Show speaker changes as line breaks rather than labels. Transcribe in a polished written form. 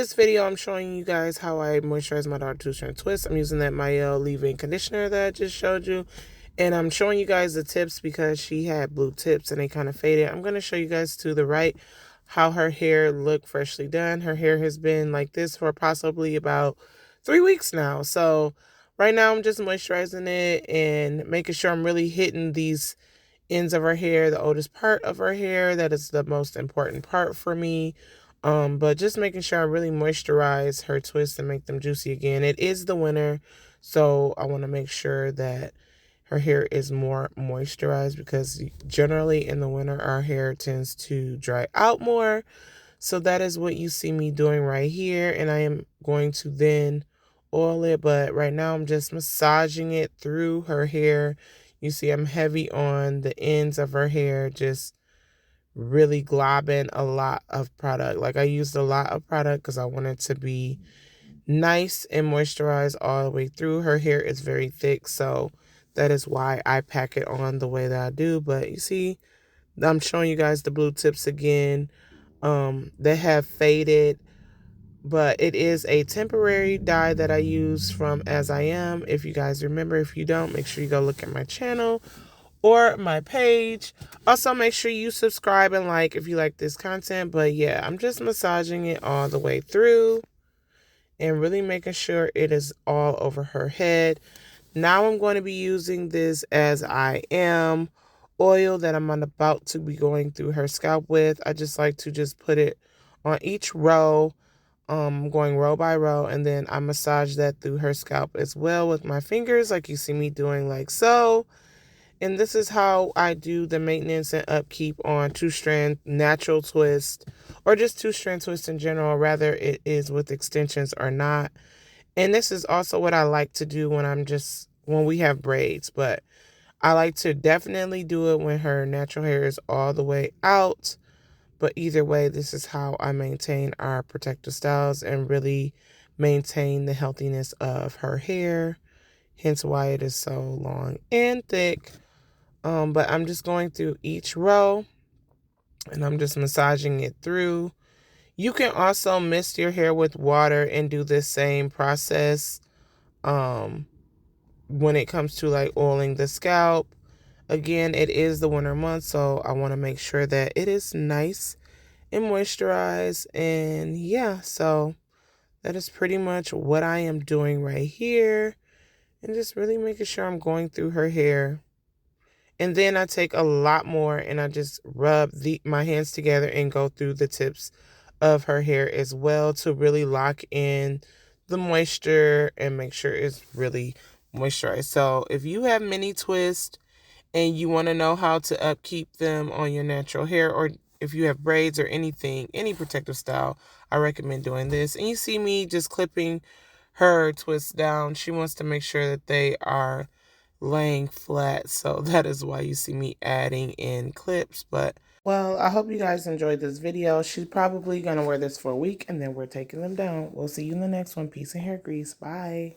This video, I'm showing you guys how I moisturize my daughter 2-strand twist. I'm using that Mael leave-in conditioner that I just showed you. And I'm showing you guys the tips because she had blue tips and they kind of faded. I'm going to show you guys to the right how her hair looked freshly done. Her hair has been like this for possibly about 3 weeks now. So right now I'm just moisturizing it and making sure I'm really hitting these ends of her hair, the oldest part of her hair. That is the most important part for me. But just making sure I really moisturize her twists and make them juicy again. It is the winter, so I want to make sure that her hair is more moisturized because generally in the winter our hair tends to dry out more. So that is what you see me doing right here, and I am going to then oil it, but right now I'm just massaging it through her hair. You see I'm heavy on the ends of her hair, just really globbing a lot of product. Like I used a lot of product because I want it to be nice and moisturized all the way through. Her hair is very thick, so that is why I pack it on the way that I do. But you see, I'm showing you guys the blue tips again. They have faded, but it is a temporary dye that I use from As I Am. If you guys remember, if you don't, make sure you go look at my channel or my page. Also, make sure you subscribe and like if you like this content. But yeah, I'm just massaging it all the way through and really making sure it is all over her head. Now I'm going to be using this As I Am oil that I'm about to be going through her scalp with. I just like to just put it on each row, going row by row, and then I massage that through her scalp as well with my fingers like you see me doing like so. And this is how I do the maintenance and upkeep on 2-strand natural twist, or just 2-strand twist in general, whether it is with extensions or not. And this is also what I like to do when we have braids, but I like to definitely do it when her natural hair is all the way out. But either way, this is how I maintain our protective styles and really maintain the healthiness of her hair, hence why it is so long and thick. But I'm just going through each row and I'm just massaging it through. You can also mist your hair with water and do this same process when it comes to like oiling the scalp. Again, it is the winter month, so I want to make sure that it is nice and moisturized. And yeah, so that is pretty much what I am doing right here. And just really making sure I'm going through her hair. And then I take a lot more and I just rub my hands together and go through the tips of her hair as well to really lock in the moisture and make sure it's really moisturized. So if you have mini twists and you want to know how to upkeep them on your natural hair, or if you have braids or anything, any protective style, I recommend doing this. And you see me just clipping her twists down. She wants to make sure that they are laying flat, so that is why you see me adding in clips. But well, I hope you guys enjoyed this video. She's probably gonna wear this for a week and then we're taking them down. We'll see you in the next one. Peace and hair grease. Bye.